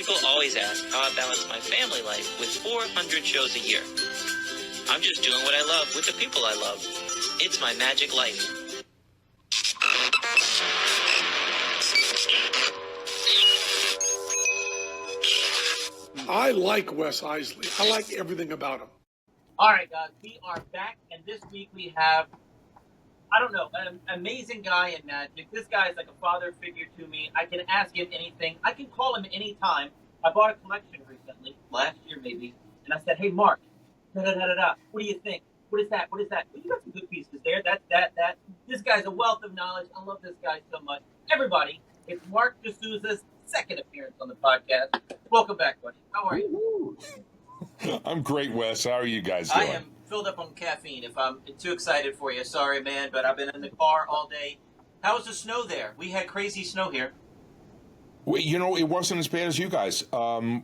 People always ask how I balance my family life with 400 shows a year. I'm just doing what I love with the people I love. It's my magic life. I like Wes Iseli. I like everything about him. All right, guys, we are back, and this week we have, I don't know, an amazing guy in magic. This guy is like a father figure to me. I can ask him anything. I can call him anytime. I bought a collection recently, last year maybe, and I said, hey, Mark, da-da-da-da-da, what do you think? What is that? What is that? Well, you got some good pieces there. That. This guy's a wealth of knowledge. I love this guy so much. Everybody, it's Marc DeSouza's second appearance on the podcast. Welcome back, buddy. How are you? I'm great, Wes. How are you guys doing? I am filled up on caffeine. If I'm too excited for you, sorry, man, but I've been in the car all day. How was the snow there? We had crazy snow here. It wasn't as bad as you guys.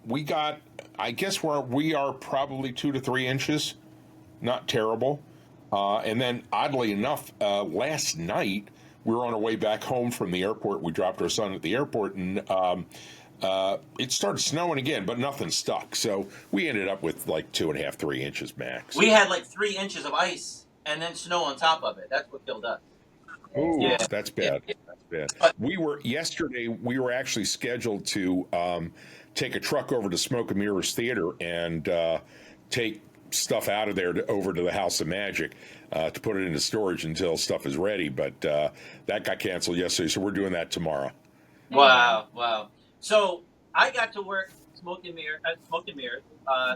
We got, I guess we are probably 2 to 3 inches. Not terrible. And then, oddly enough, last night, we were on our way back home from the airport. We dropped our son at the airport, and it started snowing again, but nothing stuck. So we ended up with like 2.5, 3 inches max. We had like 3 inches of ice and then snow on top of it. That's what killed us. Ooh, yeah. That's bad. Yeah. That's bad. Yesterday, we were actually scheduled to take a truck over to Smoke and Mirrors Theater and take stuff out of there over to the House of Magic to put it into storage until stuff is ready. But that got canceled yesterday, so we're doing that tomorrow. Wow. So I got to work Smoke and Mirrors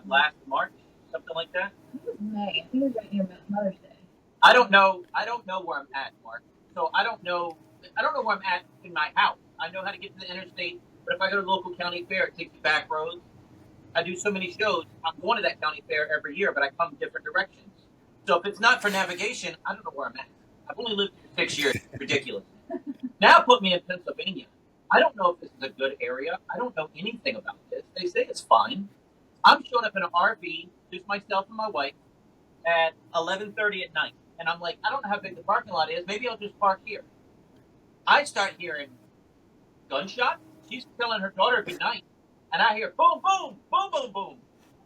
last March, something like that. It was May. I think it was right near Mother's Day. I don't know where I'm at, Mark. So I don't know where I'm at in my house. I know how to get to the interstate, but if I go to the local county fair, it takes me back roads. I do so many shows. I'm going to that county fair every year, but I come different directions. So if it's not for navigation, I don't know where I'm at. I've only lived here 6 years. It's ridiculous. Now put me in Pennsylvania. I don't know if this is a good area. I don't know anything about this. They say it's fine. I'm showing up in an RV, just myself and my wife, at 11:30 at night. And I'm like, I don't know how big the parking lot is. Maybe I'll just park here. I start hearing gunshots. She's telling her daughter good night. And I hear boom, boom, boom, boom, boom.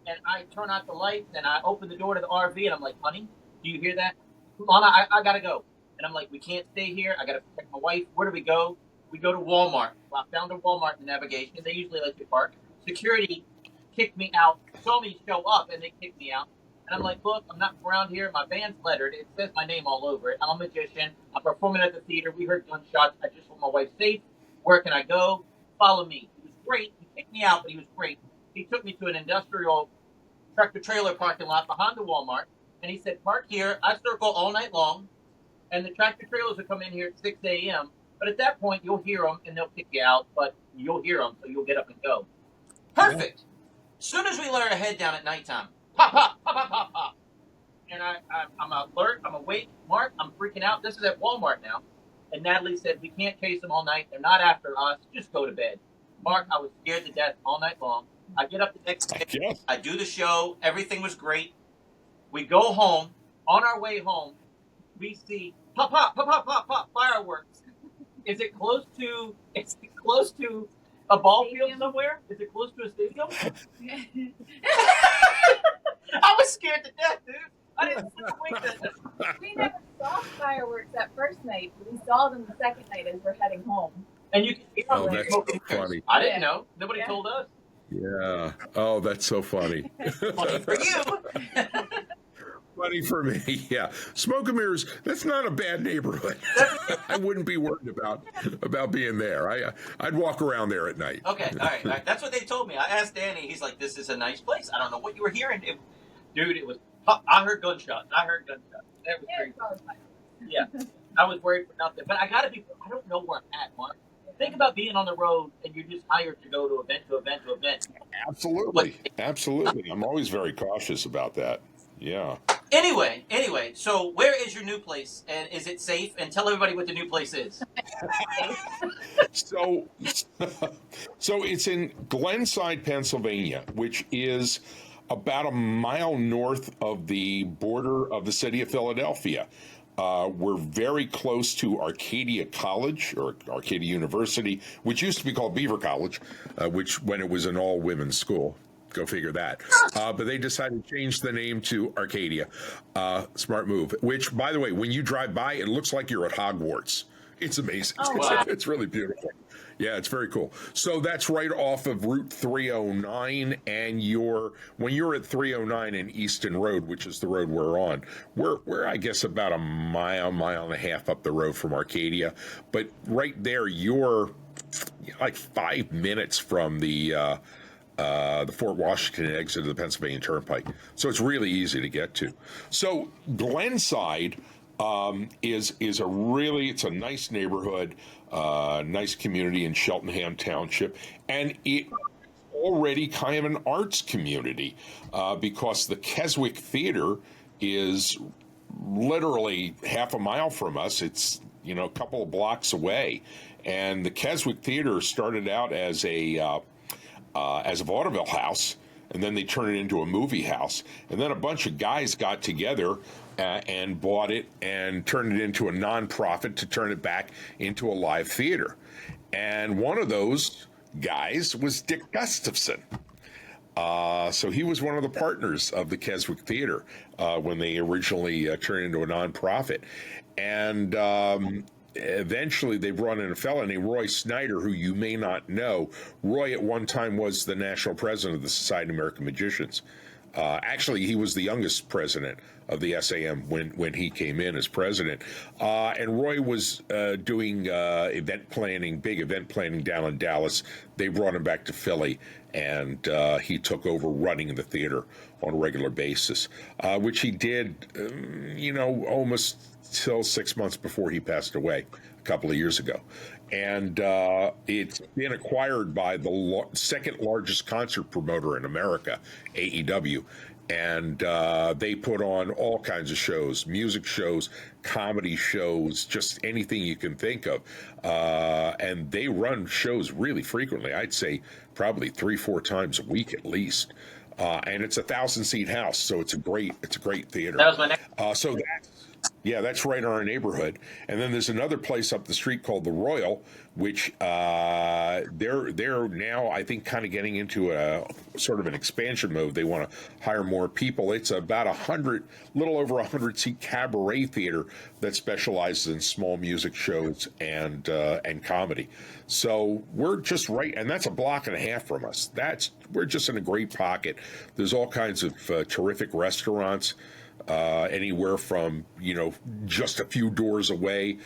And I turn out the lights and I open the door to the RV and I'm like, honey, do you hear that? Lana, I got to go. And I'm like, we can't stay here. I got to protect my wife. Where do we go? We go to Walmart. Well, I found a Walmart in navigation. They usually let you park. Security kicked me out, saw me show up, and they kicked me out. And I'm like, look, I'm not from around here. My band's lettered. It says my name all over it. I'm a magician. I'm performing at the theater. We heard gunshots. I just want my wife safe. Where can I go? Follow me. He was great. He kicked me out, but he was great. He took me to an industrial tractor-trailer parking lot behind the Walmart, and he said, park here. I circle all night long, and the tractor-trailers will come in here at 6 a.m., but at that point, you'll hear them, and they'll kick you out, but you'll hear them, so you'll get up and go. Perfect. As soon as we let our head down at nighttime, pop, pop, pop, pop, pop, pop. And I'm alert, I'm awake. Mark, I'm freaking out. This is at Walmart now. And Natalie said, we can't chase them all night. They're not after us. Just go to bed. Mark, I was scared to death all night long. I get up the next day. I do the show. Everything was great. We go home. On our way home, we see pop, pop, pop, pop, pop, pop, fireworks. Is it close to a ball field somewhere? Is it close to a stadium? I was scared to death, dude. I didn't sleep a wink that night. We never saw fireworks that first night. We saw them the second night as we're heading home. And you can hear them. That's so funny. I didn't know. Nobody told us. Yeah. Oh, that's so funny. Funny for you. Funny for me, yeah. Smoke and Mirrors, that's not a bad neighborhood. I wouldn't be worried about being there. I'd walk around there at night. Okay, all right. That's what they told me. I asked Danny. He's like, this is a nice place. I don't know what you were hearing. Dude, it was, I heard gunshots. That was crazy. Yeah, I was worried for nothing. But I don't know where I'm at, Mark. Think about being on the road and you're just hired to go to event to event to event. Absolutely. I'm always very cautious about that. Yeah. Anyway, so where is your new place? And is it safe? And tell everybody what the new place is. So it's in Glenside, Pennsylvania, which is about a mile north of the border of the city of Philadelphia. We're very close to Arcadia College or Arcadia University, which used to be called Beaver College, which when it was an all-women's school. Go figure that. But they decided to change the name to Arcadia. Smart move. Which, by the way, when you drive by, it looks like you're at Hogwarts. It's amazing. Oh, wow. It's really beautiful. Yeah, it's very cool. So that's right off of Route 309, and when you're at 309 and Easton Road, which is the road we're on, we're I guess about a mile and a half up the road from Arcadia. But right there, you're like 5 minutes from the Fort Washington exit of the Pennsylvania Turnpike. So it's really easy to get to. So Glenside is it's a nice neighborhood, nice community in Cheltenham Township, and it's already kind of an arts community because the Keswick Theater is literally half a mile from us. It's a couple of blocks away, and the Keswick Theater started out as a vaudeville house, and then they turned it into a movie house, and then a bunch of guys got together and bought it and turned it into a nonprofit to turn it back into a live theater. And one of those guys was Dick Gustafson. So he was one of the partners of the Keswick Theater when they originally turned it into a nonprofit. And eventually they brought in a fellow named Roy Snyder, who you may not know. Roy at one time was the national president of the Society of American Magicians. Actually, he was the youngest president of the SAM when he came in as president. And Roy was doing big event planning down in Dallas. They brought him back to Philly, and he took over running the theater on a regular basis, which he did, almost till 6 months before he passed away a couple of years ago. And it's been acquired by the second largest concert promoter in America, AEW. And they put on all kinds of shows, music shows, comedy shows, just anything you can think of. And they run shows really frequently. I'd say probably 3-4 times a week at least. And it's a 1,000-seat house, so it's a great theater. That was my next. That's right in our neighborhood. And then there's another place up the street called the Royal, which they're now, I think, kind of getting into a sort of an expansion mode. They want to hire more people. It's about little over 100-seat cabaret theater that specializes in small music shows and comedy. So we're just right, and that's a block and a half from us. We're just in a great pocket. There's all kinds of terrific restaurants. Anywhere from, just a few doors away,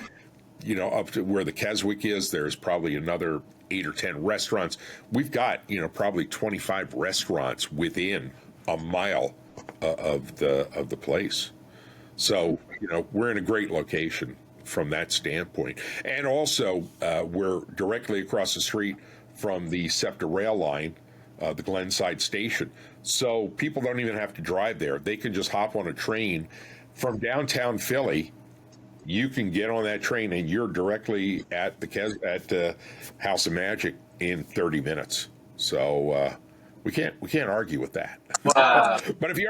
up to where the Keswick is, there's probably another 8 or 10 restaurants. We've got, probably 25 restaurants within a mile of the place. So, we're in a great location from that standpoint. And also, we're directly across the street from the SEPTA rail line, the Glenside station. So people don't even have to drive there. They can just hop on a train from downtown Philly. You can get on that train and you're directly at the House of Magic in 30 minutes. So we can't argue with that. Wow. But if you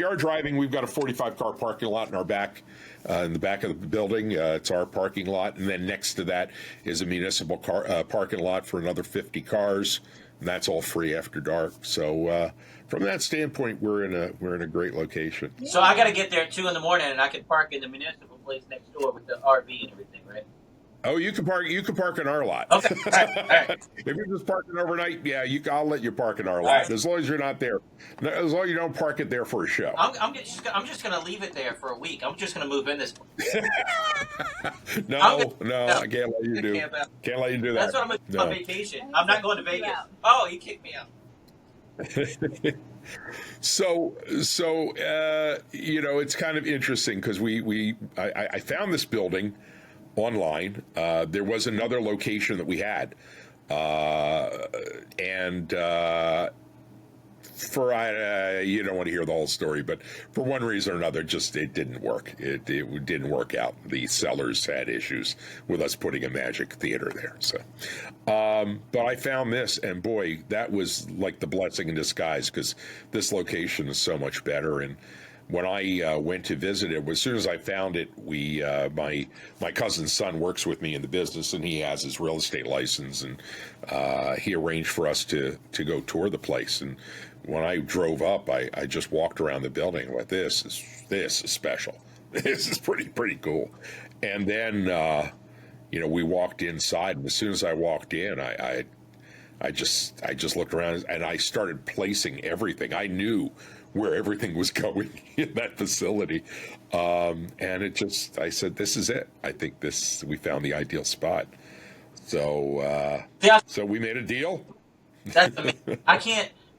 are driving, we've got a 45-car parking lot in our back, in the back of the building. It's our parking lot, and then next to that is a municipal parking lot for another 50 cars. And that's all free after dark. So from that standpoint, we're in a great location. So I got to get there at 2 in the morning, and I can park in the municipal place next door with the RV and everything, right? Oh, you can park in our lot. Okay. All right. If you're just parking overnight, I'll let you park in our lot. Right. As long as you're not there. As long as you don't park it there for a show. I'm just going to leave it there for a week. I'm just going to move in this place. No, I can't let you do. Can't let you do that. That's what I'm going to do on vacation. I'm not going to Vegas. Oh, he kicked me out. So it's kind of interesting because I found this building online. There was another location that we had, and you don't want to hear the whole story, but for one reason or another, it didn't work. It didn't work out. The sellers had issues with us putting a magic theater there. So, but I found this, and boy, that was like the blessing in disguise because this location is so much better. And when I went to visit it, as soon as I found it, we my cousin's son works with me in the business, and he has his real estate license, and he arranged for us to go tour the place. And when I drove up, I just walked around the building and went, this is special. This is pretty cool. And then we walked inside, and as soon as I walked in, I just looked around and I started placing everything. I knew where everything was going in that facility. And I said, this is it. I think we found the ideal spot. So, so we made a deal. That's amazing.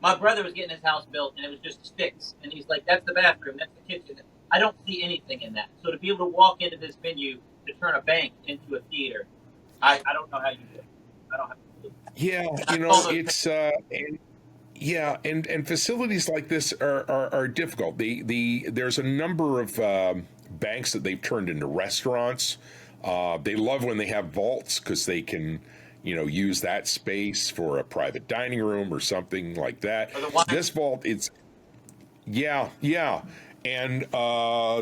My brother was getting his house built, and it was just sticks. And he's like, that's the bathroom, that's the kitchen. I don't see anything in that. So to be able to walk into this venue to turn a bank into a theater, I don't know how you do it. I don't have a clue. Yeah, it's and facilities like this are difficult. There's a number of banks that they've turned into restaurants. They love when they have vaults because they can, use that space for a private dining room or something like that. This vault, and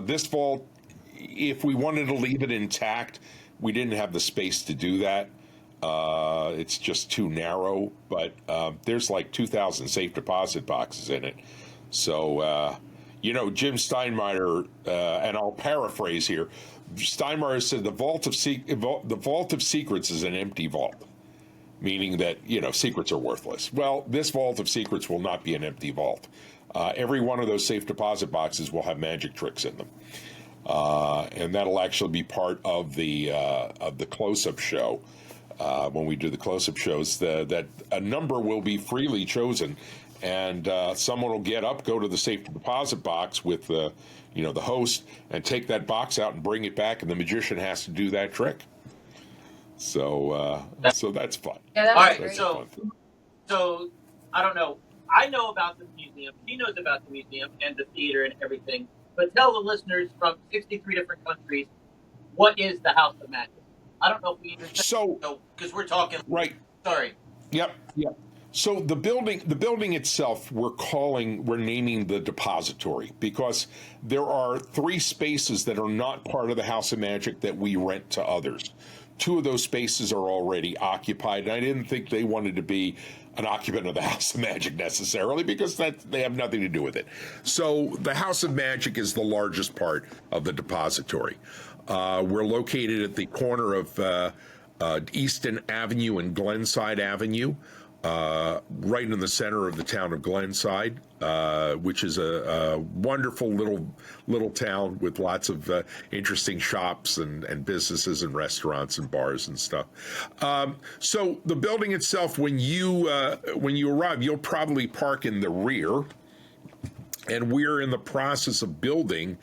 this vault, if we wanted to leave it intact, we didn't have the space to do that. It's just too narrow, but there's like 2,000 safe deposit boxes in it. So, Jim Steinmeier, and I'll paraphrase here, Steinmeier said the vault of secrets is an empty vault, meaning that, secrets are worthless. Well, this vault of secrets will not be an empty vault. Every one of those safe deposit boxes will have magic tricks in them. And that'll actually be part of the close-up show. When we do the close-up shows, that a number will be freely chosen, and someone will get up, go to the safe deposit box with the host, and take that box out and bring it back, and the magician has to do that trick. So so that's fun. Yeah, that All was right, great. so I don't know. I know about the museum. She knows about the museum and the theater and everything. But tell the listeners from 63 different countries, what is the House of Magic? I don't know if we even because we're talking right. Sorry. Yep. So the building itself, we're naming the depository, because there are 3 spaces that are not part of the House of Magic that we rent to others. 2 of those spaces are already occupied, and I didn't think they wanted to be an occupant of the House of Magic necessarily, because they have nothing to do with it. So the House of Magic is the largest part of the depository. We're located at the corner of Easton Avenue and Glenside Avenue, right in the center of the town of Glenside, which is a wonderful little town with lots of interesting shops and businesses and restaurants and bars and stuff. So the building itself, when you arrive, you'll probably park in the rear, and we're in the process of building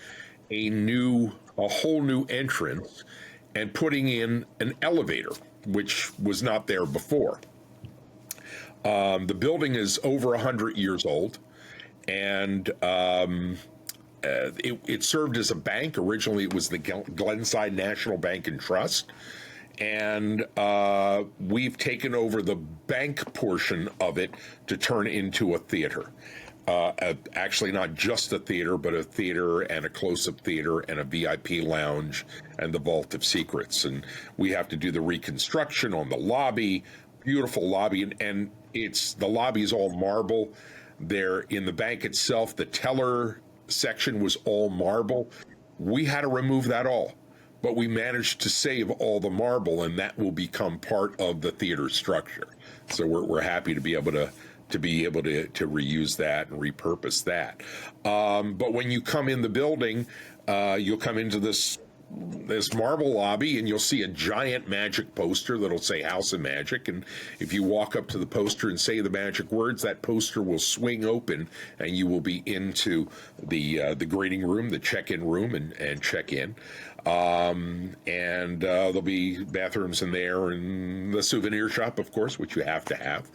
a whole new entrance and putting in an elevator, which was not there before. The building is over 100 years old, and it served as a bank. Originally, it was the Glenside National Bank and Trust, and we've taken over the bank portion of it to turn into a theater. Actually, not just a theater, but a theater and a close-up theater and a VIP lounge and the Vault of Secrets. And we have to do the reconstruction on the lobby, beautiful lobby, and the lobby is all marble. There in the bank itself, the teller section was all marble. We had to remove that all, but we managed to save all the marble, and that will become part of the theater structure. So we're happy to be able to reuse that and repurpose that. But when you come in the building, you'll come into this marble lobby, and you'll see a giant magic poster that'll say House of Magic. And if you walk up to the poster and say the magic words, that poster will swing open, and you will be into the greeting room, the check-in room, and check in. And there'll be bathrooms in there, and the souvenir shop, of course, which you have to have.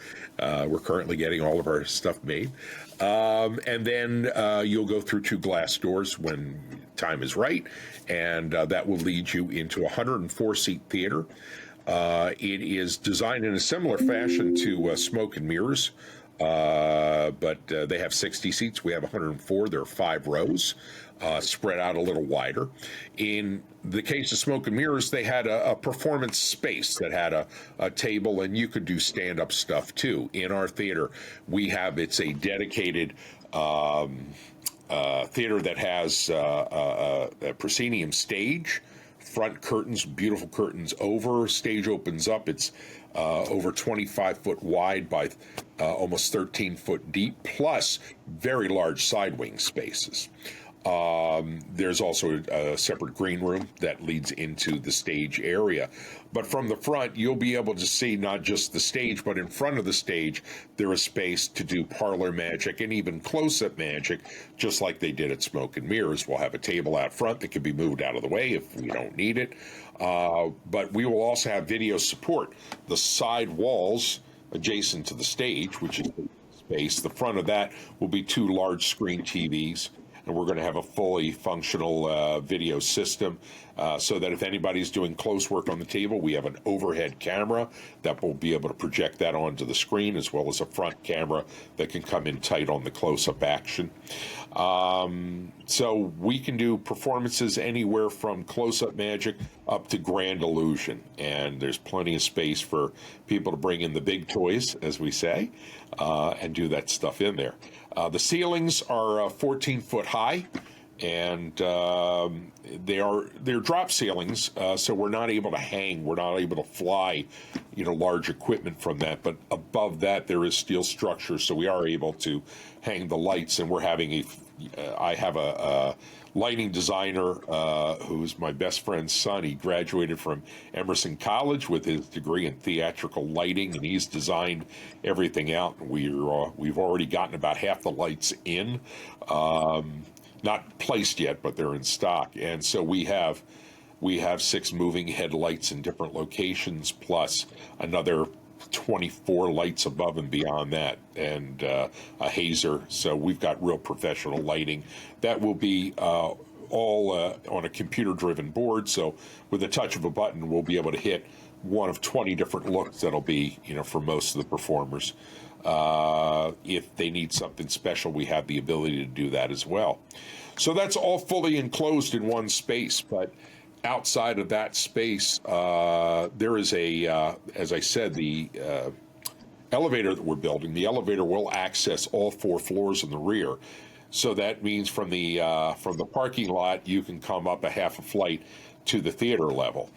We're currently getting all of our stuff made. And then you'll go through 2 glass doors when time is right, and that will lead you into a 104-seat theater. It is designed in a similar fashion to Smoke and Mirrors, but they have 60 seats. We have 104. There are 5 rows, spread out a little wider. In the case of Smoke and Mirrors, they had a performance space that had a table, and you could do stand-up stuff too. In our theater, it's a dedicated theater that has a proscenium stage, front curtains, beautiful curtains over, stage opens up. It's over 25 foot wide by almost 13 foot deep, plus very large side wing spaces. There's also a separate green room that leads into the stage area. But from the front, you'll be able to see not just the stage, but in front of the stage, there is space to do parlor magic and even close-up magic, just like they did at Smoke and Mirrors. We'll have a table out front that can be moved out of the way if we don't need it. But we will also have video support. The side walls adjacent to the stage, which is the space, the front of that will be 2 large screen TVs. And we're going to have a fully functional video system so that if anybody's doing close work on the table, we have an overhead camera that will be able to project that onto the screen, as well as a front camera that can come in tight on the close-up action. So we can do performances anywhere from close-up magic up to grand illusion. And there's plenty of space for people to bring in the big toys, as we say, and do that stuff in there. The ceilings are 14 foot high, and they're drop ceilings, so we're not able to hang, we're not able to fly, large equipment from that. But above that, there is steel structure, so we are able to hang the lights. And I have a lighting designer who's my best friend's son. He graduated from Emerson College with his degree in theatrical lighting, and he's designed everything out. We've already gotten about half the lights in, not placed yet, but they're in stock. And so we have 6 moving headlights in different locations, plus another 24 lights above and beyond that, and a hazer. So we've got real professional lighting that will be all on a computer-driven board. So with the touch of a button, we'll be able to hit one of 20 different looks that'll be, for most of the performers. If they need something special, we have the ability to do that as well. So that's all fully enclosed in one space, but outside of that space, there is as I said, the elevator that we're building. The elevator will access all 4 floors in the rear. So that means from the parking lot, you can come up a half a flight to the theater level.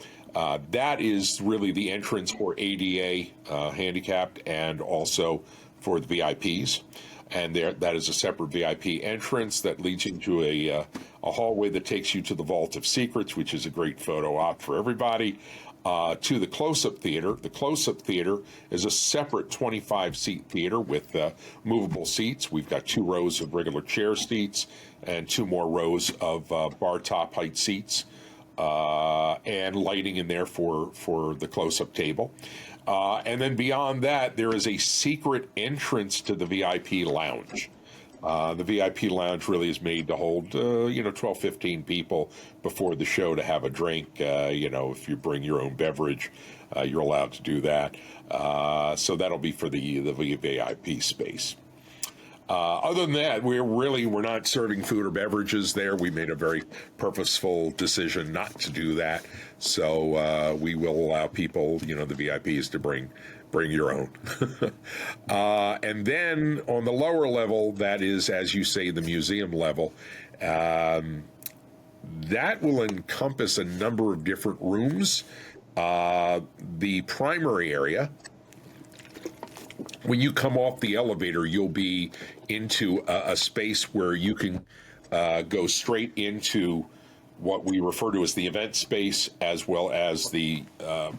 That is really the entrance for ADA handicapped, and also for the VIPs. And that is a separate VIP entrance that leads into a hallway that takes you to the Vault of Secrets, which is a great photo op for everybody, to the close-up theater. The close-up theater is a separate 25-seat theater with movable seats. We've got 2 rows of regular chair seats and 2 more rows of bar top height seats, and lighting in there for the close-up table. And then beyond that, there is a secret entrance to the VIP lounge. The VIP lounge really is made to hold, 12, 15 people before the show to have a drink. If you bring your own beverage, you're allowed to do that. So that'll be for the VIP space. Other than that, we're not serving food or beverages there. We made a very purposeful decision not to do that. So we will allow people, the VIPs, to bring your own. And then on the lower level, that is, as you say, the museum level. That will encompass a number of different rooms. The primary area, when you come off the elevator, you'll be into a space where you can go straight into what we refer to as the event space, as well as the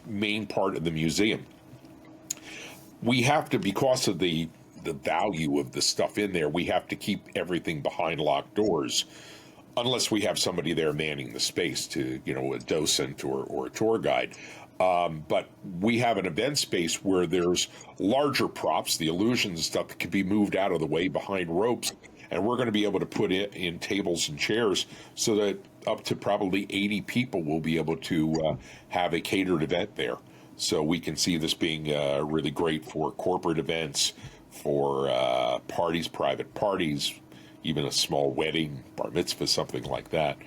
main part of the museum. We have to, because of the value of the stuff in there, we have to keep everything behind locked doors, unless we have somebody there manning the space to, a docent or a tour guide. But we have an event space where there's larger props, the illusions and stuff that can be moved out of the way behind ropes. And we're going to be able to put it in tables and chairs so that up to probably 80 people will be able to have a catered event there. So we can see this being really great for corporate events, for parties, private parties, even a small wedding, bar mitzvah, something like that.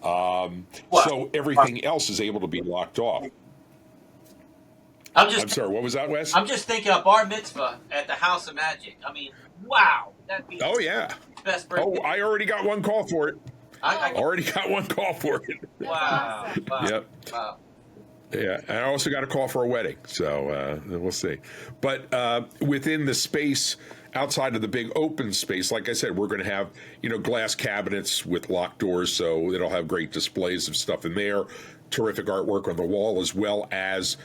So everything else is able to be locked off. I'm sorry, what was that, Wes? I'm just thinking of bar mitzvah at the House of Magic. I mean, wow. That'd be best birthday. Oh, I already got one call for it. I already got one call for it. Wow. Yep. Wow. Yeah, and I also got a call for a wedding, so we'll see. But within the space outside of the big open space, like I said, we're going to have, glass cabinets with locked doors, so it'll have great displays of stuff in there, terrific artwork on the wall, as well as,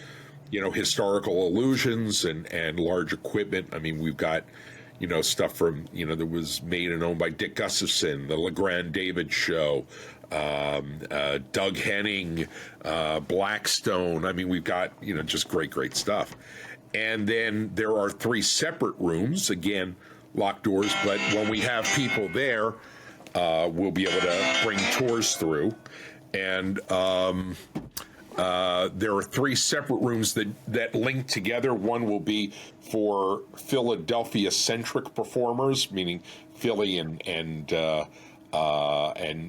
historical illusions and large equipment. I mean, we've got, stuff from, that was made and owned by Dick Gustafson, the LeGrand David Show, Doug Henning, Blackstone. I mean, we've got, just great stuff. And then there are 3 separate rooms, again, locked doors, but when we have people there, we'll be able to bring tours through. And there are 3 separate rooms that link together. One will be for Philadelphia-centric performers, meaning Philly and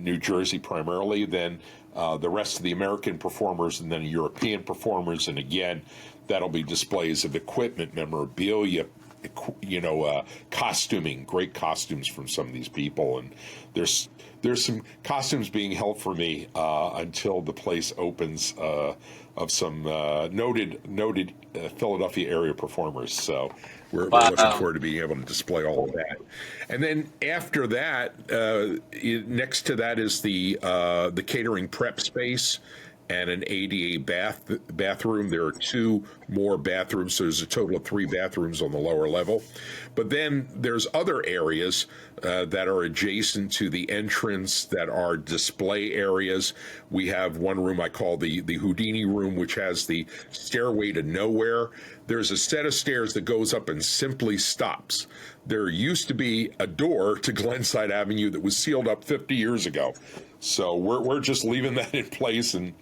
New Jersey primarily. Then the rest of the American performers, and then European performers. And again, that'll be displays of equipment, memorabilia, costuming, great costumes from some of these people. And there's some costumes being held for me until the place opens of some noted Philadelphia area performers. So we're looking forward to being able to display all of that. And then after that, next to that is the catering prep space and an ADA bathroom. There are 2 more bathrooms, so there's a total of 3 bathrooms on the lower level. But then there's other areas that are adjacent to the entrance that are display areas. We have one room I call the Houdini room, which has the stairway to nowhere. There's a set of stairs that goes up and simply stops. There used to be a door to Glenside Avenue that was sealed up 50 years ago. So we're just leaving that in place, and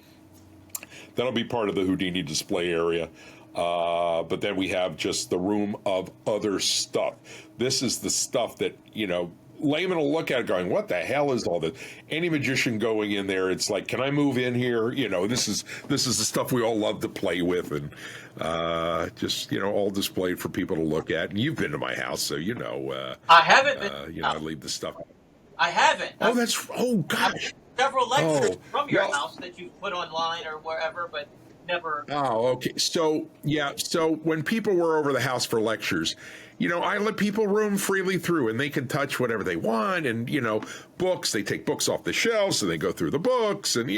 that'll be part of the Houdini display area. But then we have just the room of other stuff. This is the stuff that, layman will look at it going, what the hell is all this? Any magician going in there, it's like, can I move in here? This is the stuff we all love to play with, and just, all displayed for people to look at. And you've been to my house, so I haven't been. I leave the stuff. I haven't. Oh gosh. Several lectures from your house that you've put online or wherever, but never. Oh, okay. So when people were over the house for lectures, I let people roam freely through, and they can touch whatever they want. And, books, they take books off the shelves and they go through the books. And,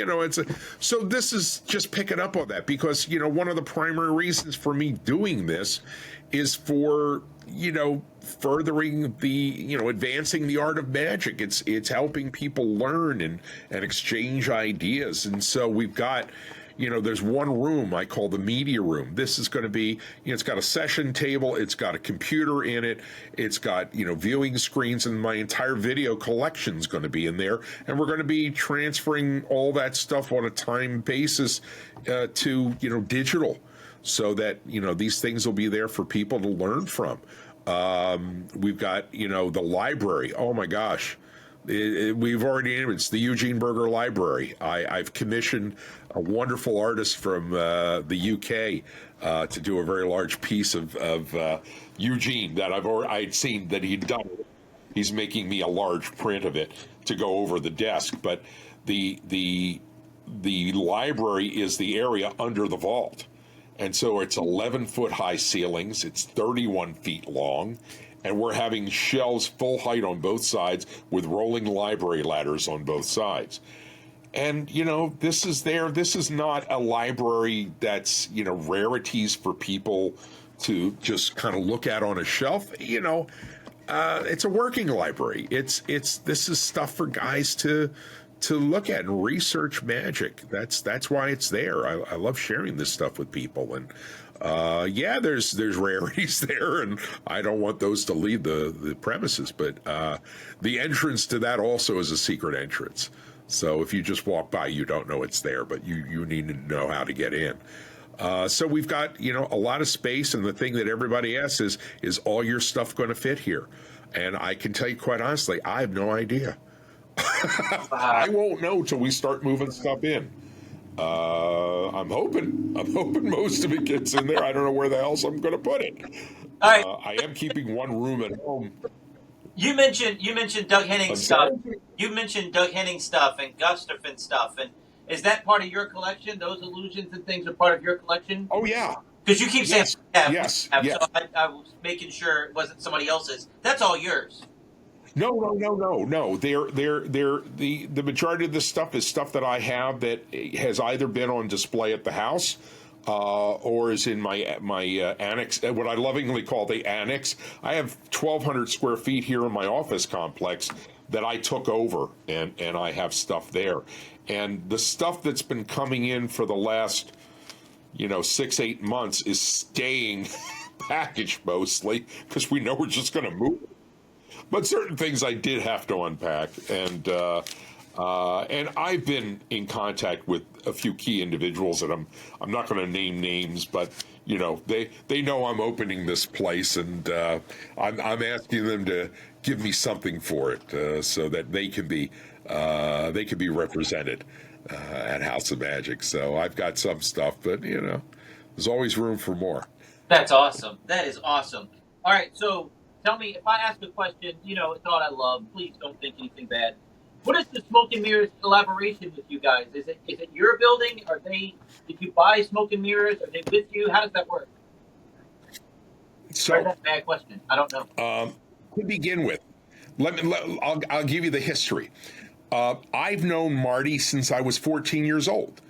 so this is just picking up on that because, one of the primary reasons for me doing this is for, furthering the, advancing the art of magic. It's helping people learn and exchange ideas. And so we've got, there's one room I call the media room. This is going to be, it's got a session table, it's got a computer in it, it's got, viewing screens, and my entire video collection is going to be in there. And we're going to be transferring all that stuff on a time basis to, digital, so that, these things will be there for people to learn from. We've got, the library. Oh my gosh. We've already named it. It's the Eugene Berger Library. I've commissioned a wonderful artist from the UK to do a very large piece of Eugene that I'd seen that he'd done. He's making me a large print of it to go over the desk. But the library is the area under the vault. And so it's 11-foot high ceilings. It's 31 feet long. And we're having shelves full height on both sides with rolling library ladders on both sides. And, this is there. This is not a library that's, rarities for people to just kind of look at on a shelf. It's a working library. This is stuff for guys to look at and research magic. That's why it's there. I love sharing this stuff with people. And there's rarities there, and I don't want those to leave the premises. But the entrance to that also is a secret entrance. So if you just walk by, you don't know it's there, but you need to know how to get in. So we've got, a lot of space, and the thing that everybody asks is all your stuff going to fit here? And I can tell you quite honestly, I have no idea. I won't know till we start moving stuff in. I'm hoping most of it gets in there. I don't know where the else I'm going to put it. All right. I am keeping one room at home. You mentioned Doug Henning I'm stuff. sorry? You mentioned Doug Henning stuff and Gustafson stuff, and is that part of your collection? Those illusions and things are part of your collection? Oh yeah. Because you keep saying Yes. so I was making sure it wasn't somebody else's. That's all yours. No. They're the majority of this stuff is stuff that I have that has either been on display at the house, or is in my annex, what I lovingly call the annex. I have 1,200 square feet here in my office complex that I took over, and I have stuff there. And the stuff that's been coming in for the last 6-8 months is staying packaged mostly because we know we're just going to move. But certain things I did have to unpack, and I've been in contact with a few key individuals, and I'm not going to name names, but they know I'm opening this place, and I'm asking them to give me something for it, so that they can be represented at House of Magic. So I've got some stuff, but there's always room for more. That's awesome. That is awesome. All right, so tell me, if I ask a question, it's all I love. Please don't think anything bad. What is the Smoke and Mirrors collaboration with you guys? Is it your building? Did you buy Smoke and Mirrors? Are they with you? How does that work? So that's a bad question. I don't know. To begin with, I'll give you the history. I've known Marty since I was 14 years old.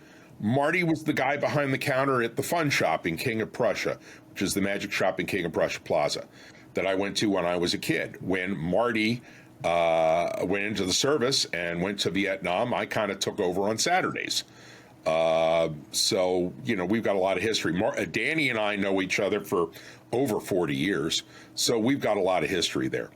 Marty was the guy behind the counter at the Fun Shop in King of Prussia, which is the magic shop in King of Prussia Plaza, that I went to when I was a kid. When Marty went into the service and went to Vietnam, I kind of took over on Saturdays. So we've got a lot of history. Danny and I know each other for over 40 years, so we've got a lot of history there.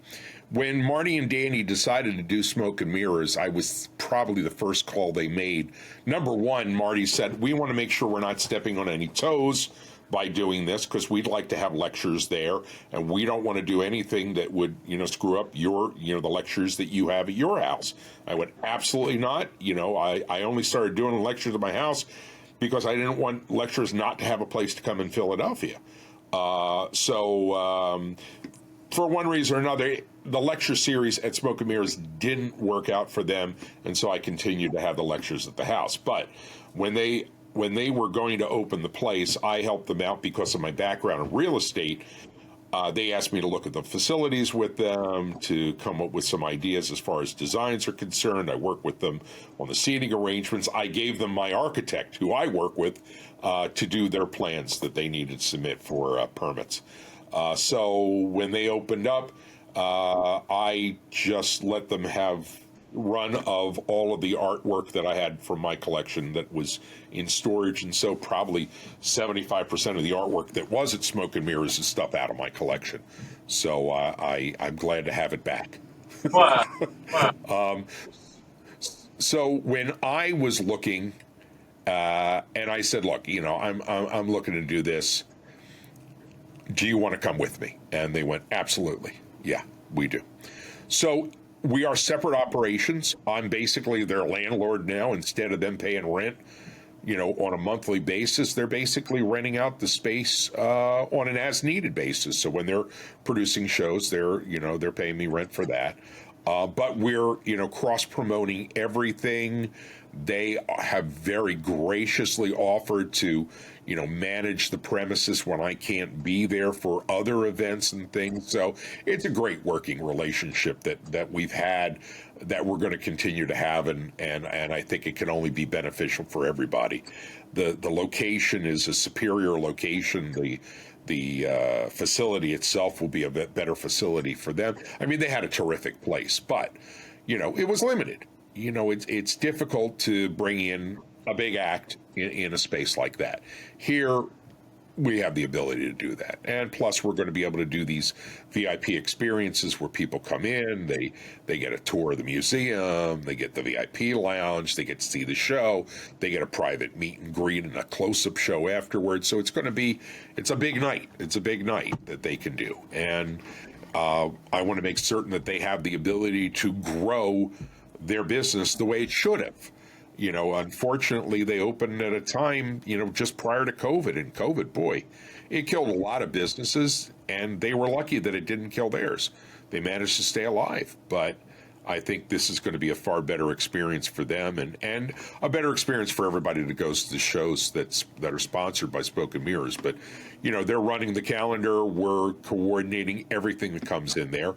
When Marty and Danny decided to do Smoke and Mirrors, I was probably the first call they made. Number one, Marty said, we want to make sure we're not stepping on any toes by doing this, because we'd like to have lectures there, and we don't want to do anything that would screw up your the lectures that you have at your house. I went, absolutely not. I only started doing lectures at my house because I didn't want lecturers not to have a place to come in Philadelphia. So for one reason or another, the lecture series at Smoke and Mirrors didn't work out for them, and so I continued to have the lectures at the house. But when they were going to open the place, I helped them out because of my background in real estate. They asked me to look at the facilities with them, to come up with some ideas as far as designs are concerned. I worked with them on the seating arrangements. I gave them my architect, who I work with, to do their plans that they needed to submit for permits. So when they opened up, I just let them have run of all of the artwork that I had from my collection that was in storage, and so probably 75% of the artwork that was at Smoke and Mirrors is stuff out of my collection. So I'm glad to have it back. Wow. So when I was looking, and I said, look, I'm looking to do this. Do you want to come with me? And they went, absolutely. Yeah, we do. So we are separate operations. I'm basically their landlord now. Instead of them paying rent, on a monthly basis, they're basically renting out the space on an as-needed basis. So when they're producing shows, they're paying me rent for that. But we're, cross-promoting everything. They have very graciously offered to, manage the premises when I can't be there for other events and things. So it's a great working relationship that we've had, that we're going to continue to have, and I think it can only be beneficial for everybody. The location is a superior location. The facility itself will be a bit better facility for them. I mean, they had a terrific place, but it was limited. It's difficult to bring in a big act in a space like that. Here, we have the ability to do that. And plus, we're going to be able to do these VIP experiences where people come in, they get a tour of the museum, they get the VIP lounge, they get to see the show, they get a private meet and greet and a close-up show afterwards. So it's a big night. It's a big night that they can do. And I want to make certain that they have the ability to grow their business the way it should have. Unfortunately, they opened at a time, just prior to COVID. And COVID, boy, it killed a lot of businesses, and they were lucky that it didn't kill theirs. They managed to stay alive. But I think this is going to be a far better experience for them and a better experience for everybody that goes to the shows that are sponsored by Smoke and Mirrors. But, they're running the calendar. We're coordinating everything that comes in there.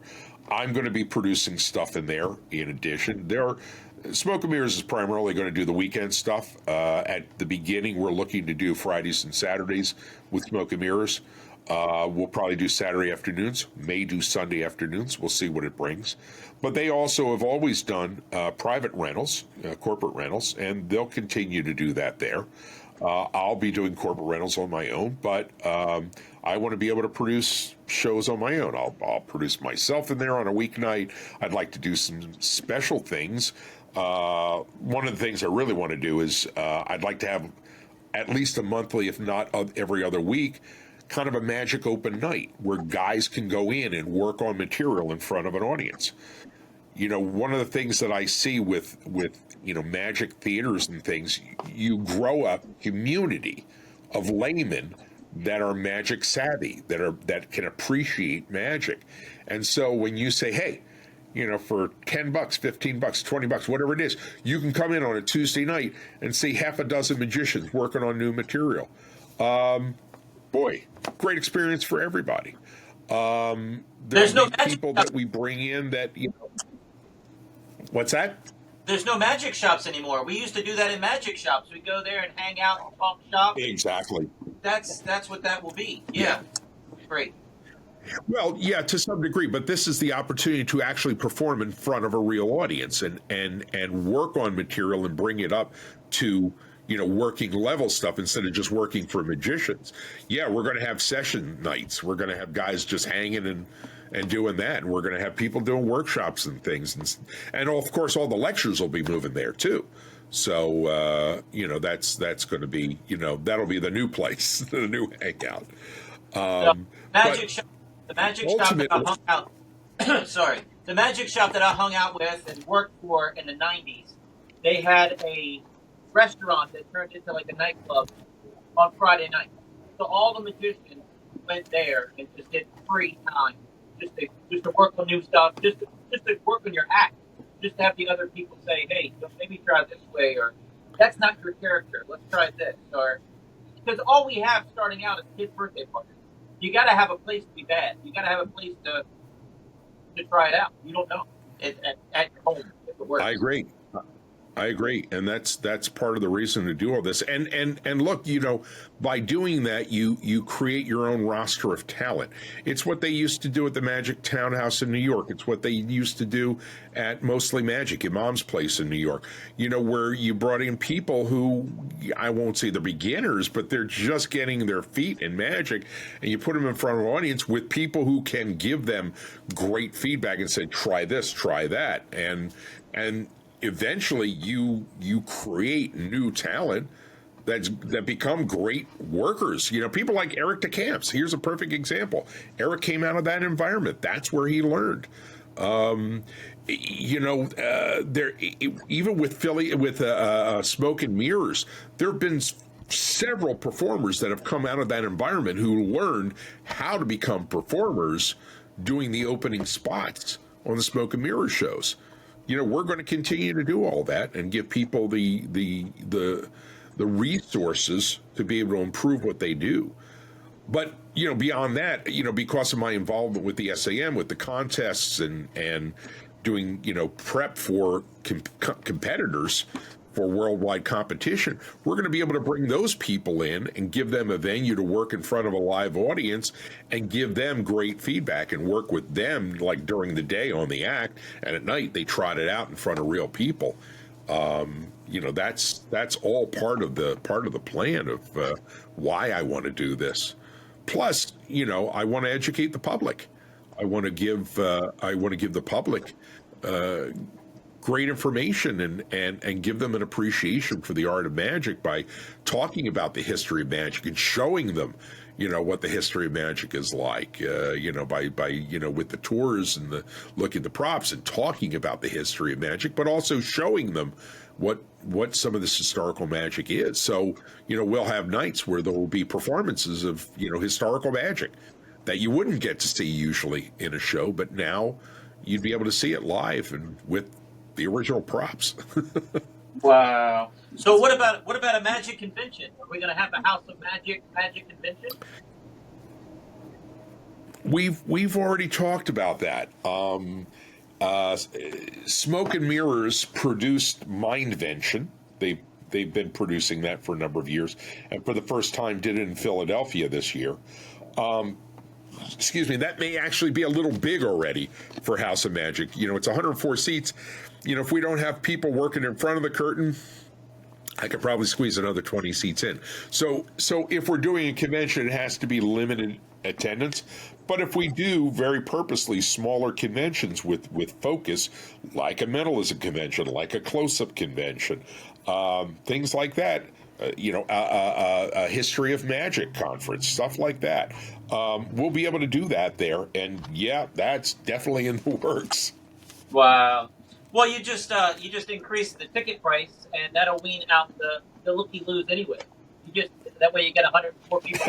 I'm going to be producing stuff in there in addition. Smoke and Mirrors is primarily going to do the weekend stuff. At the beginning, we're looking to do Fridays and Saturdays with Smoke and Mirrors. We'll probably do Saturday afternoons, may do Sunday afternoons. We'll see what it brings. But they also have always done private rentals, corporate rentals, and they'll continue to do that there. I'll be doing corporate rentals on my own, but I want to be able to produce shows on my own. I'll produce myself in there on a weeknight. I'd like to do some special things. One of the things I really want to do is I'd like to have at least a monthly, if not every other week, kind of a magic open night where guys can go in and work on material in front of an audience. One of the things that I see with magic theaters and things, you grow a community of laymen that are magic savvy, that can appreciate magic. And so when you say, hey, for $10, $15, $20, whatever it is, you can come in on a Tuesday night and see half a dozen magicians working on new material. Boy, great experience for everybody. There's no people that we bring in that, what's that? There's no magic shops anymore. We used to do that in magic shops. We go there and hang out and talk shop. Exactly. That's what that will be. Yeah. Great. Well, yeah, to some degree, but this is the opportunity to actually perform in front of a real audience and work on material and bring it up to, working level stuff instead of just working for magicians. Yeah, we're going to have session nights. We're going to have guys just hanging and doing that. And we're going to have people doing workshops and things. And of course, all the lectures will be moving there too. So, that's going to be, that'll be the new place, the new hangout. The magic shop that I hung out. Sorry, the magic shop that I hung out with and worked for in the '90s. They had a restaurant that turned into like a nightclub on Friday night. So all the magicians went there and just did free time, just to work on new stuff, just to work on your act, just to have the other people say, hey, maybe try this way, or that's not your character. Let's try this, or because all we have starting out is kids' birthday parties. You got to have a place to be bad. You got to have a place to try it out. You don't know at your home if it works. I agree, and that's part of the reason to do all this. And look, by doing that, you create your own roster of talent. It's what they used to do at the Magic Townhouse in New York. It's what they used to do at Mostly Magic, Imam's Place in New York. Where you brought in people who, I won't say they're beginners, but they're just getting their feet in magic, and you put them in front of an audience with people who can give them great feedback and say, try this, try that, and eventually you create new talent that become great workers. People like Eric DeCamps. Here's a perfect example. Eric came out of that environment. That's where he learned. There even with Smoke and Mirrors, there have been several performers that have come out of that environment who learned how to become performers doing the opening spots on the Smoke and Mirrors shows. We're going to continue to do all that and give people the resources to be able to improve what they do. But, beyond that, because of my involvement with the SAM, with the contests and doing, prep for competitors for worldwide competition, we're going to be able to bring those people in and give them a venue to work in front of a live audience and give them great feedback and work with them like during the day on the act, and at night they trot it out in front of real people. That's all part of the plan of why I want to do this. Plus, I want to educate the public. I want to give the public great information and give them an appreciation for the art of magic by talking about the history of magic and showing them, what the history of magic is like, by with the tours and the look at the props and talking about the history of magic, but also showing them what some of this historical magic is. So, we'll have nights where there will be performances of, historical magic that you wouldn't get to see usually in a show, but now you'd be able to see it live and with the original props. Wow. So what about a magic convention? Are we going to have a House of Magic convention? We've already talked about that. Smoke and Mirrors produced Mindvention. They've been producing that for a number of years, and for the first time did it in Philadelphia this year. Excuse me, that may actually be a little big already for House of Magic. It's 104 seats. If we don't have people working in front of the curtain, I could probably squeeze another 20 seats in. So if we're doing a convention, it has to be limited attendance. But if we do very purposely smaller conventions with focus, like a mentalism convention, like a close-up convention, things like that, a history of magic conference, stuff like that, we'll be able to do that there. And yeah, that's definitely in the works. Wow. Well, you just increase the ticket price, and that'll wean out the looky-loos anyway. That way you get 104 people.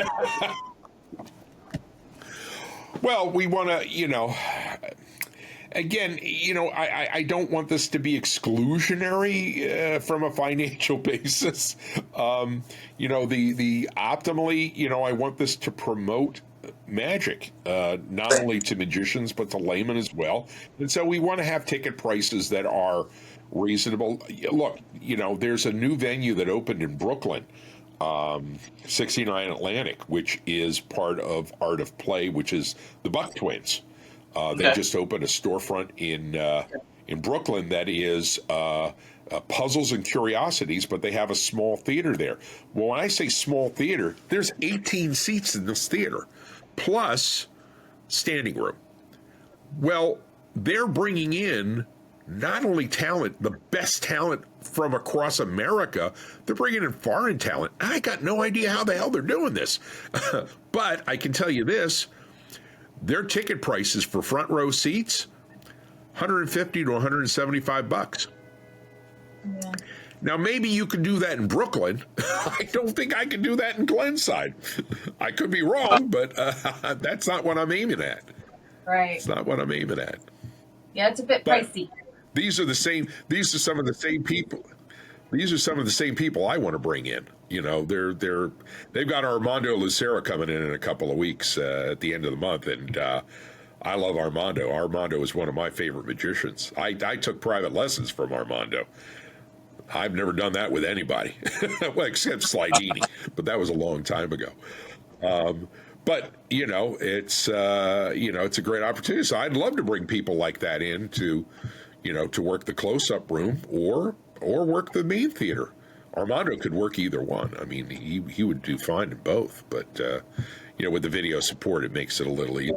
Well, we want to, again, I don't want this to be exclusionary from a financial basis. The optimally, I want this to promote magic, not only to magicians, but to laymen as well. And so we want to have ticket prices that are reasonable. Look, there's a new venue that opened in Brooklyn, 69 Atlantic, which is part of Art of Play, which is the Buck Twins. They just opened a storefront in Brooklyn that is puzzles and curiosities, but they have a small theater there. Well, when I say small theater, there's 18 seats in this theater, plus standing room. Well, they're bringing in not only talent, the best talent from across America, they're bringing in foreign talent. I got no idea how the hell they're doing this. But I can tell you this, their ticket prices for front row seats, $150 to $175. Yeah. Now, maybe you could do that in Brooklyn. I don't think I could do that in Glenside. I could be wrong, but that's not what I'm aiming at. Right. It's not what I'm aiming at. Yeah, it's a bit pricey. These are some of the same people. These are some of the same people I want to bring in. They've got Armando Lucero coming in a couple of weeks at the end of the month, and I love Armando. Armando is one of my favorite magicians. I took private lessons from Armando. I've never done that with anybody, well, except Slidini, but that was a long time ago. But it's a great opportunity. So I'd love to bring people like that in to work the close-up room or work the main theater. Armando could work either one. I mean, he would do fine in both, but with the video support, it makes it a little easier.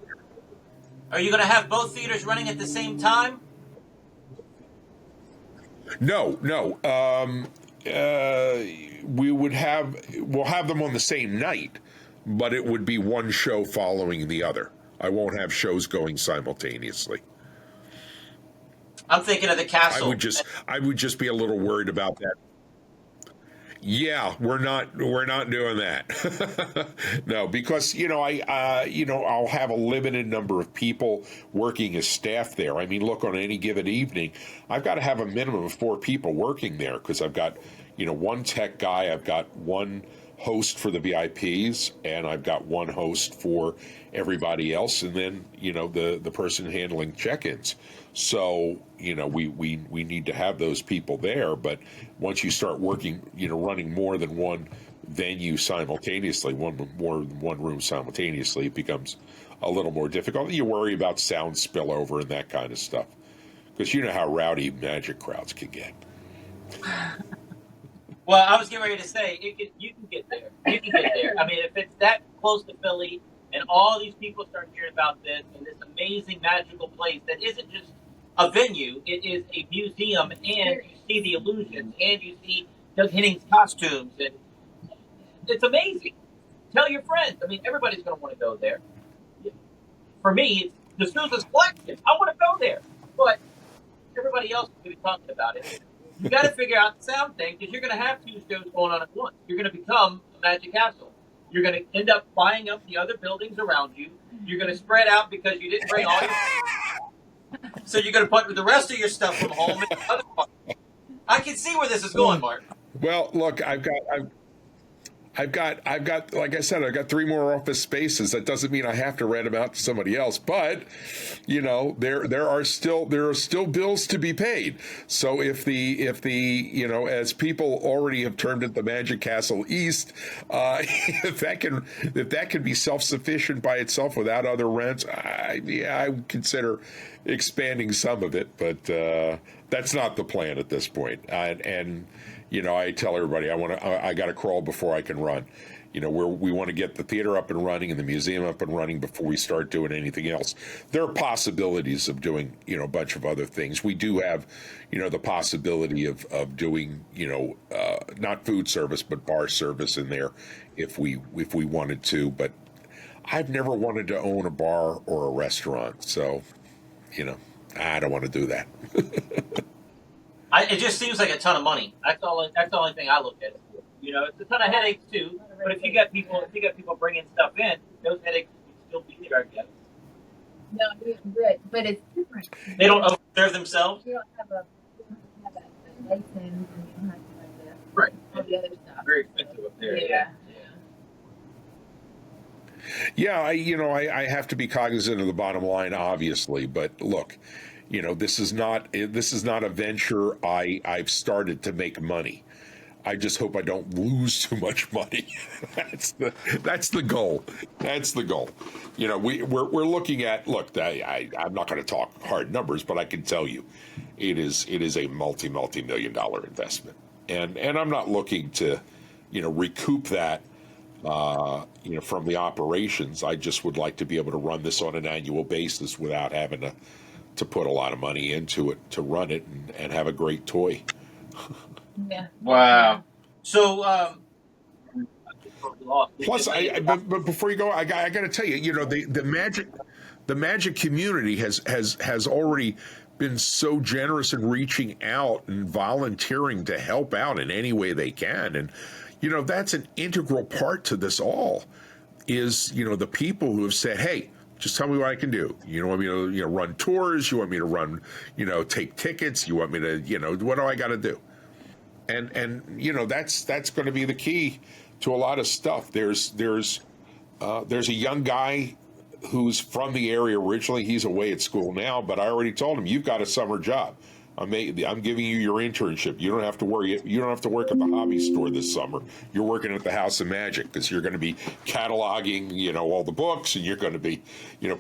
Are you going to have both theaters running at the same time? No. We'll have them on the same night, but it would be one show following the other. I won't have shows going simultaneously. I'm thinking of the castle. I would just be a little worried about that. Yeah, we're not doing that. No, because I'll have a limited number of people working as staff there. I mean, look, on any given evening, I've got to have a minimum of 4 people working there because I've got one tech guy, I've got one host for the VIPs, and I've got one host for everybody else, and then the person handling check-ins. So we need to have those people there. But once you start working, running more than one venue simultaneously, more than one room simultaneously, it becomes a little more difficult. You worry about sound spillover and that kind of stuff, because you know how rowdy magic crowds can get. Well, I was getting ready to say you can get there. You can get there. I mean, if it's that close to Philly, and all these people start hearing about this and this amazing magical place that isn't just a venue, it is a museum, and you see the illusions, and you see Doug Henning's costumes, and it's amazing. Tell your friends. I mean, everybody's going to want to go there. For me, it's DeSouza's collection. I want to go there, but everybody else is going to be talking about it. You got to figure out the sound thing, because you're going to have 2 shows going on at once. You're going to become a Magic Castle. You're going to end up buying up the other buildings around you. You're going to spread out because you didn't bring all your. So you're going to put the rest of your stuff from home in the other part. I can see where this is going, Mark. Well, look, I've got, like I said, I've got 3 more office spaces. That doesn't mean I have to rent them out to somebody else, but there are still bills to be paid. So if the as people already have termed it, the Magic Castle East, if that can be self-sufficient by itself without other rents, I would consider expanding some of it, but that's not the plan at this point. And I tell everybody I got to crawl before I can run. We want to get the theater up and running and the museum up and running before we start doing anything else. There are possibilities of doing, a bunch of other things. We do have, the possibility of doing, not food service, but bar service in there if we wanted to. But I've never wanted to own a bar or a restaurant. So, I don't want to do that. It just seems like a ton of money. That's the only thing I look at it for. It's a ton of headaches too. But if you got people bringing stuff in, those headaches will still be there, I guess. No, but it's different. They don't observe themselves. You don't have a license, and you don't have to Right. all the other stuff. Very expensive up there. Yeah. Yeah, I have to be cognizant of the bottom line, obviously, but look, this is not a venture I've started to make money. I just hope I don't lose too much money. That's the goal. That's the goal. We're looking at, look, I'm not going to talk hard numbers, but I can tell you it is a multi-million dollar investment. And I'm not looking to, recoup that from the operations. I just would like to be able to run this on an annual basis without having to put a lot of money into it to run it and have a great toy. Yeah. Wow. So, plus, but before you go, I got to tell you, the magic community has already been so generous in reaching out and volunteering to help out in any way they can, and that's an integral part to this all. Is the people who have said, hey, just tell me what I can do. You want me to run tours? You want me to run take tickets? You want me to what do I got to do? And that's going to be the key to a lot of stuff. There's a young guy who's from the area originally. He's away at school now, but I already told him, you've got a summer job. I'm giving you your internship. You don't have to worry. You don't have to work at the hobby store this summer. You're working at the House of Magic because you're going to be cataloging, all the books, and you're going to be,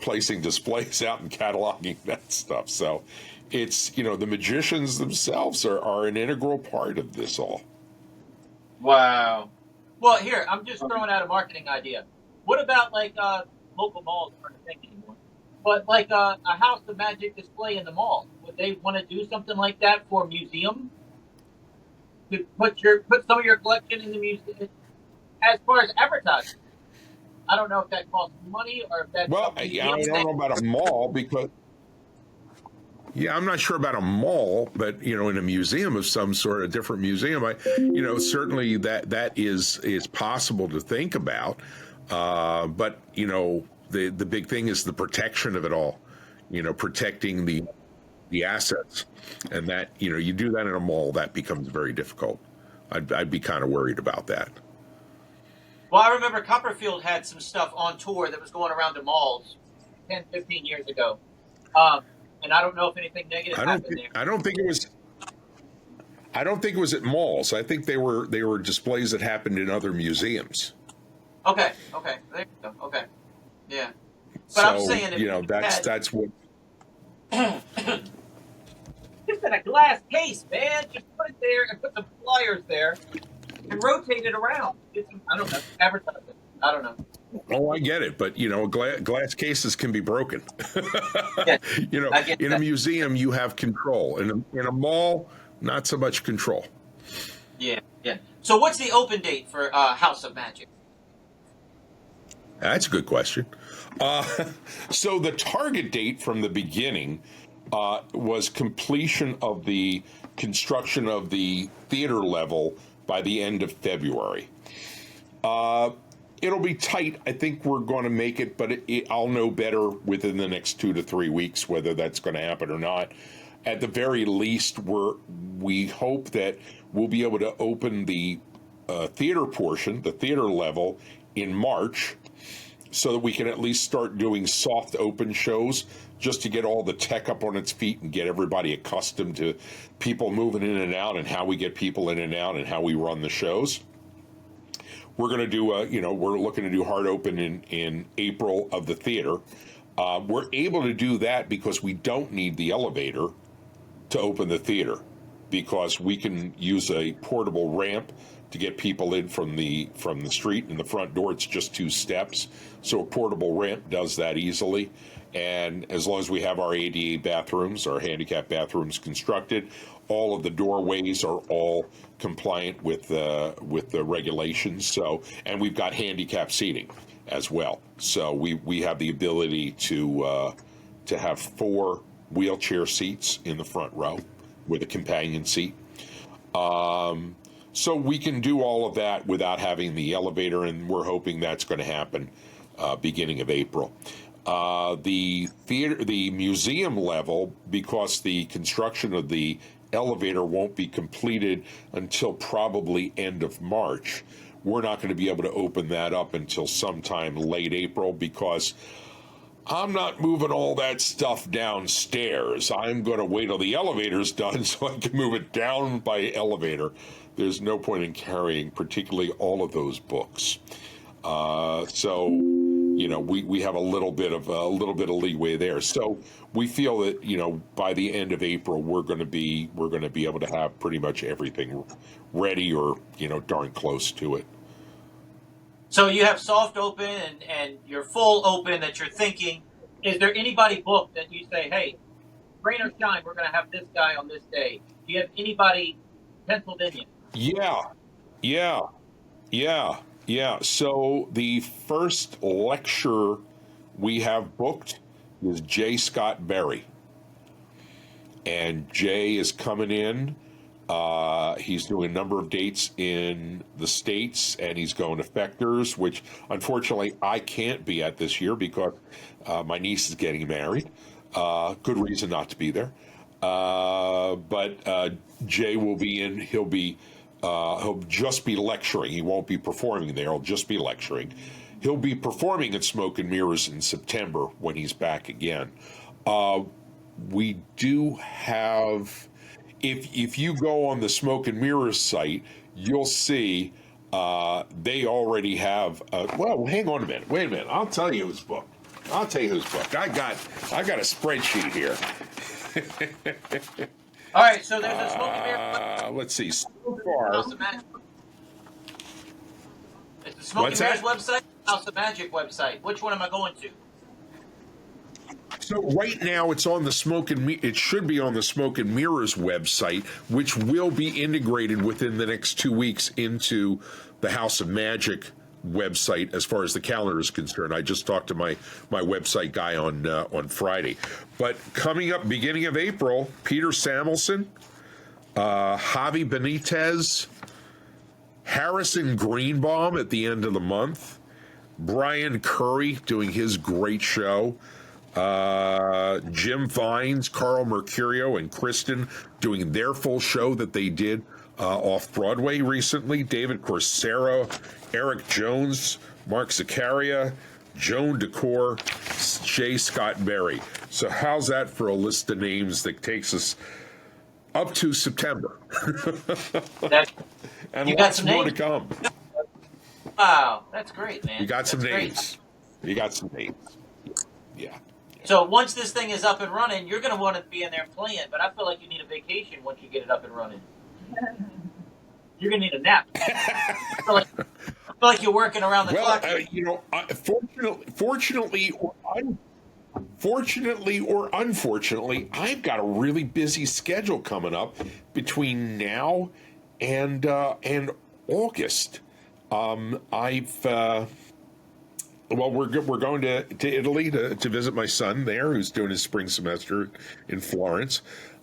placing displays out and cataloging that stuff. So it's, the magicians themselves are an integral part of this all. Wow. Well, here, I'm just throwing out a marketing idea. What about local malls aren't a thing anymore? But a House of Magic display in the mall, would they want to do something like that for a museum? To put some of your collection in the museum, as far as advertising. I don't know if that costs money or if that's. Well, I don't know about a mall because. Yeah, I'm not sure about a mall, but in a museum of some sort, a different museum, certainly that is possible to think about. But the big thing is the protection of it all. Protecting the assets, and that you do that in a mall, that becomes very difficult. I'd be kind of worried about that. Well, I remember Copperfield had some stuff on tour that was going around to malls 10, 15 years ago. And I don't know if anything negative happened there. I don't think it was at malls. I think they were displays that happened in other museums. Okay. There you go. Okay. Yeah. But So, I'm saying that's what. Yeah, just in a glass case, man. Just put it there and put some flyers there and rotate it around. Get some, I don't know, advertising. I don't know. Oh, I get it, but glass cases can be broken. Yeah, I get In a that. museum, you have control. In a mall, not so much control. Yeah, yeah. So what's the open date for House of Magic? That's a good question. Uh, so the target date from the beginning was completion of the construction of the theater level by the end of February. It'll be tight. I think we're going to make it, but I'll know better within the next 2 to 3 weeks whether that's going to happen or not. At the very least, we hope that we'll be able to open the theater portion, the theater level, in March, so that we can at least start doing soft open shows just to get all the tech up on its feet and get everybody accustomed to people moving in and out and how we get people in and out and how we run the shows. We're going to do we're looking to do hard open in April of the theater. We're able to do that because we don't need the elevator to open the theater, because we can use a portable ramp to get people in from the street. In the front door, it's just 2 steps, so a portable ramp does that easily. And as long as we have our ADA bathrooms, our handicap bathrooms constructed, all of the doorways are all compliant with the regulations. So, and we've got handicap seating as well. So we have the ability to have 4 wheelchair seats in the front row with a companion seat. So we can do all of that without having the elevator, and we're hoping that's going to happen beginning of April. The museum level, because the construction of the elevator won't be completed until probably end of March, we're not going to be able to open that up until sometime late April, because I'm not moving all that stuff downstairs. I'm going to wait till the elevator's done so I can move it down by elevator. There's no point in carrying particularly all of those books. So we have a little bit of leeway there. So we feel that by the end of April we're going to be able to have pretty much everything ready, or darn close to it. So you have soft open and your full open that you're thinking. Is there anybody booked that you say, hey, rain or shine, we're going to have this guy on this day? Do you have anybody penciled in yet? Yeah. So the first lecture we have booked is J. Scott Berry. And Jay is coming in. He's doing a number of dates in the States, and he's going to Fector's, which unfortunately I can't be at this year because my niece is getting married. Good reason not to be there. But Jay will be in. He'll just be lecturing. He won't be performing there. He'll just be lecturing. He'll be performing at Smoke and Mirrors in September when he's back again. We do have, if you go on the Smoke and Mirrors site, you'll see they already have. Well, hang on a minute. Wait a minute. I'll tell you who's booked. I got a spreadsheet here. All right, so there's a Smoke and Mirrors. Let's see. So far, House of Magic. It's the Smoke and Mirrors website, House of Magic website. Which one am I going to? So right now it's on the it should be on the Smoke and Mirrors website, which will be integrated within the next 2 weeks into the House of Magic website as far as the calendar is concerned. I just talked to my website guy on Friday. But coming up beginning of April, Peter Samuelson, Javi Benitez, Harrison Greenbaum at the end of the month, Brian Curry doing his great show, Jim Vines, Carl Mercurio, and Kristen doing their full show that they did off-Broadway recently, David Corsaro, Eric Jones, Mark Zaccaria, Joan Decor, J. Scott Berry. So how's that for a list of names that takes us up to September? And you lots got some more names? to come. Wow, that's great, man. You got some That's names. great. You got some names. Yeah. So once this thing is up and running, you're going to want to be in there playing. But I feel like you need a vacation once you get it up and running. You're going to need a nap. I feel like you're working around the clock. Fortunately or unfortunately, I've got a really busy schedule coming up between now and August. We're going to Italy to visit my son there, who's doing his spring semester in Florence.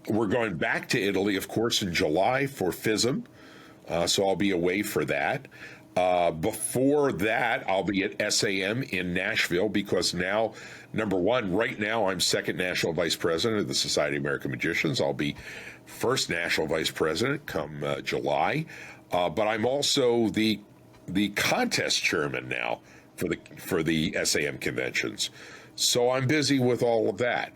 We're going back to Italy, of course, in July for FISM, so I'll be away for that. Before that, I'll be at SAM in Nashville because now, number one, right now I'm second national vice president of the Society of American Magicians. I'll be first national vice president come July, but I'm also the contest chairman now for the SAM conventions. So I'm busy with all of that.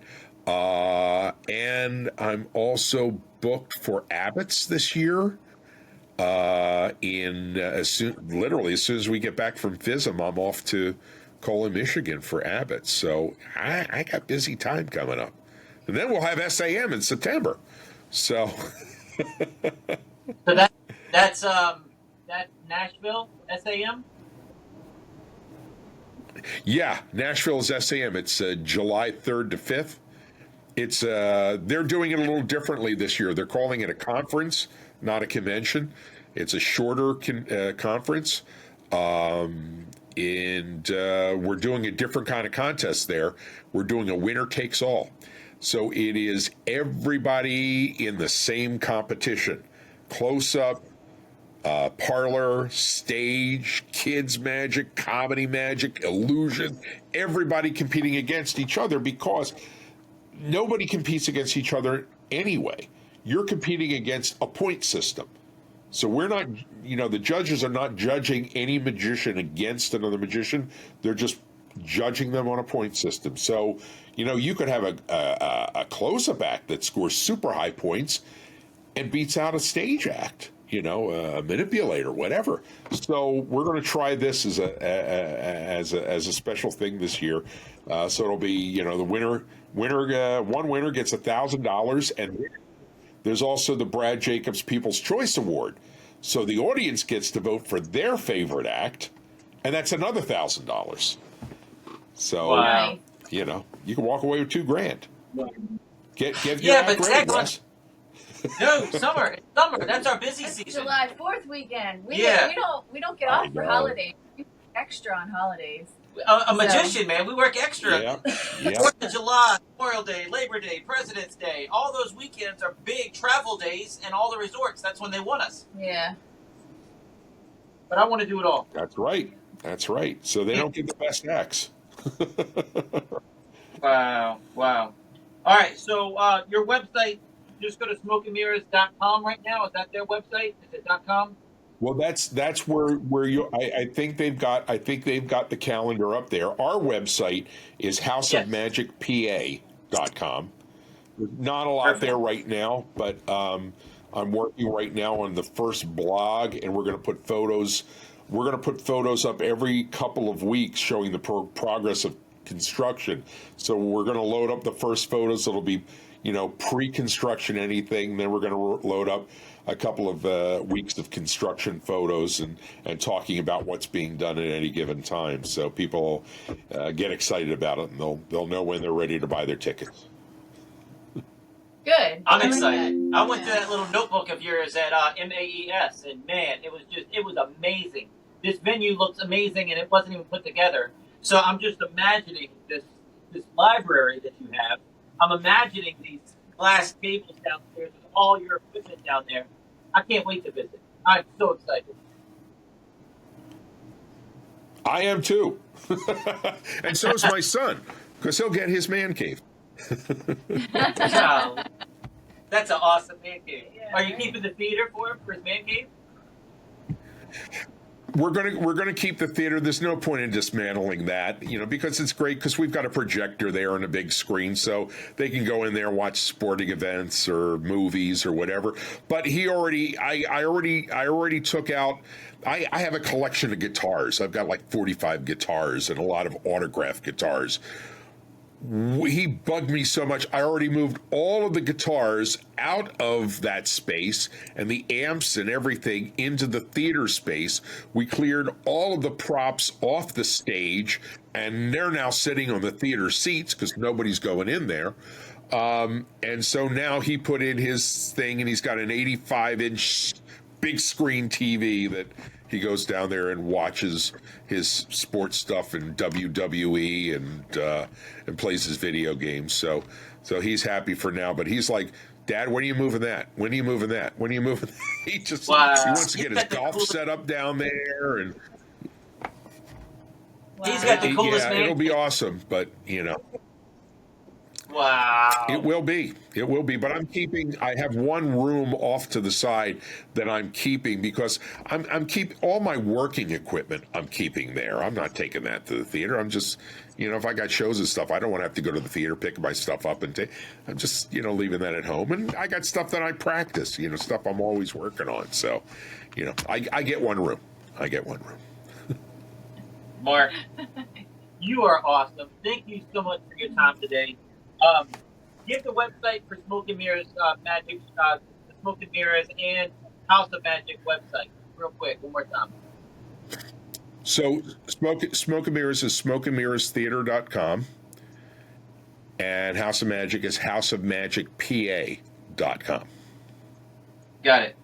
And I'm also booked for Abbott's this year. As soon as we get back from FISM, I'm off to Colon, Michigan for Abbott. So I got busy time coming up. And then we'll have SAM in September. So So that's Nashville SAM. Yeah, Nashville's SAM. It's July 3rd to 5th. It's they're doing it a little differently this year. They're calling it a conference, not a convention. It's a shorter conference, and we're doing a different kind of contest there. We're doing a winner takes all. So it is everybody in the same competition. Close up, parlor, stage, kids magic, comedy magic, illusion, everybody competing against each other because nobody competes against each other anyway. You're competing against a point system. So we're not, the judges are not judging any magician against another magician. They're just judging them on a point system. So, you could have a close-up act that scores super high points and beats out a stage act, a manipulator, whatever. So we're going to try this as a special thing this year. So it'll be, the winner, one winner gets $1,000, and there's also the Brad Jacobs People's Choice Award. So the audience gets to vote for their favorite act, and that's another $1,000. So, wow. You can walk away with $2,000. Get your act ready, Wes. No, summer. It's summer. That's our busy It's season. July 4th weekend. We don't get I off for know. holidays. We work extra on holidays. A magician, man. We work extra. Yeah. 4th of July, Memorial Day, Labor Day, President's Day. All those weekends are big travel days, and all the resorts. That's when they want us. Yeah. But I want to do it all. That's right. So they don't get the best acts. Wow. All right. So your website, just go to smokeandmirrors.com right now. Is that their website? Is it .com? Well, that's where you. I think they've got the calendar up there. Our website is houseofmagicpa.com. There's not a lot there right now, but I'm working right now on the first blog, and we're going to put photos. We're going to put photos up every couple of weeks showing the progress of construction. So we're going to load up the first photos. It'll be, pre-construction anything. Then we're going to load up a couple of weeks of construction photos and talking about what's being done at any given time. So people get excited about it, and they'll know when they're ready to buy their tickets. Good. I'm excited. I went to that little notebook of yours at MAES, and man, it was amazing. This venue looks amazing, and it wasn't even put together. So I'm just imagining this library that you have. I'm imagining these glass tables downstairs with all your equipment down there. I can't wait to visit. I'm so excited. I am too. And so is my son, because he'll get his man cave. Wow. That's an awesome man cave. Yeah, Are you right? keeping the theater for him for his man cave? We're gonna keep the theater. There's no point in dismantling that, because it's great because we've got a projector there and a big screen, so they can go in there and watch sporting events or movies or whatever. But I already took out. I have a collection of guitars. I've got like 45 guitars and a lot of autographed guitars. he bugged me so much. I already moved all of the guitars out of that space and the amps and everything into the theater space. We cleared all of the props off the stage, and they're now sitting on the theater seats because nobody's going in there. And so now he put in his thing, and he's got an 85-inch big screen TV that he goes down there and watches his sports stuff and WWE and plays his video games. So he's happy for now. But he's like, Dad, when are you moving that? When are you moving that? When are you moving that? He wants to get his golf set up down there, and he's got the coolest man. It'll be awesome. But wow. It will be. It will be. But I have one room off to the side that I'm keeping because I'm keeping all my working equipment. I'm keeping there. I'm not taking that to the theater. I'm just, if I got shows and stuff, I don't want to have to go to the theater, pick my stuff up and I'm just, leaving that at home. And I got stuff that I practice, stuff I'm always working on. So, I get one room. I get one room. Mark, you are awesome. Thank you so much for your time today. Give the website for Smoke and Mirrors Magic, Smoke and Mirrors and House of Magic website, real quick, one more time. So Smoke and Mirrors is smokeandmirrorstheater.com, and House of Magic is houseofmagicpa.com. Got it.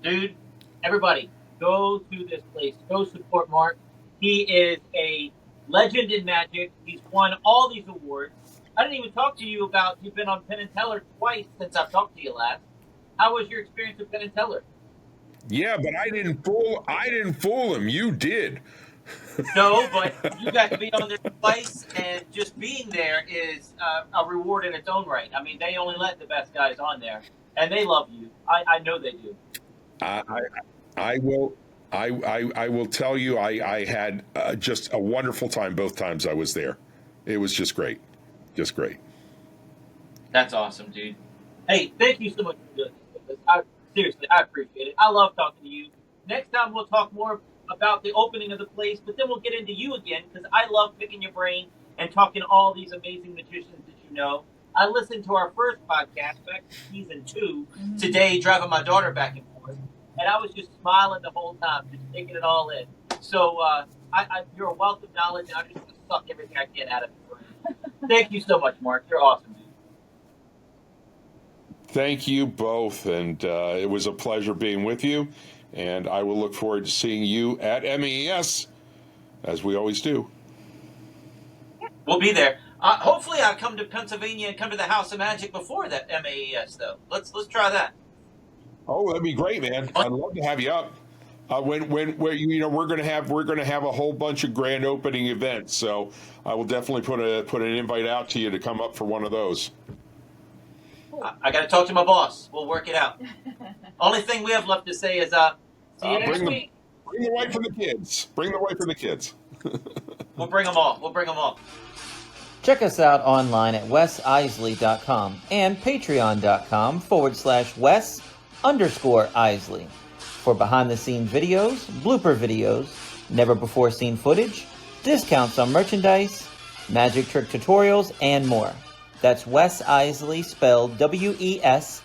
Dude, everybody, go to this place. Go support Mark. He is a legend in magic. He's won all these awards. I didn't even talk to you about, you've been on Penn and Teller twice since I've talked to you last. How was your experience with Penn and Teller? Yeah, but I didn't fool him. You did. No, but you got to be on there twice, and just being there is a reward in its own right. I mean, they only let the best guys on there, and they love you. I know they do. I will tell you, I had just a wonderful time both times I was there. It was just great. Just great. That's awesome, dude. Hey, thank you so much for doing this. Seriously, I appreciate it. I love talking to you. Next time we'll talk more about the opening of the place, but then we'll get into you again because I love picking your brain and talking to all these amazing magicians that you know. I listened to our first podcast back in season 2 today, driving my daughter back and forth, and I was just smiling the whole time, just taking it all in. So you're a wealth of knowledge, and I'm just going to suck everything I can out of it. Thank you so much, Mark. You're awesome, dude. Thank you both, and it was a pleasure being with you, and I will look forward to seeing you at MES, as we always do. We'll be there. Hopefully I'll come to Pennsylvania and come to the House of Magic before that MES, though. Let's try that. Oh, that'd be great, man. I'd love to have you up. When we're going to have a whole bunch of grand opening events, so I will definitely put an invite out to you to come up for one of those. I got to talk to my boss. We'll work it out. Only thing we have left to say is see you next week. Bring the wife and the kids. Bring the wife and the kids. We'll bring them all. Check us out online at wesisley.com and patreon.com/Wes_Iseli. For behind-the-scenes videos, blooper videos, never-before-seen footage, discounts on merchandise, magic trick tutorials, and more. That's Wes Iseli, spelled WESISELI.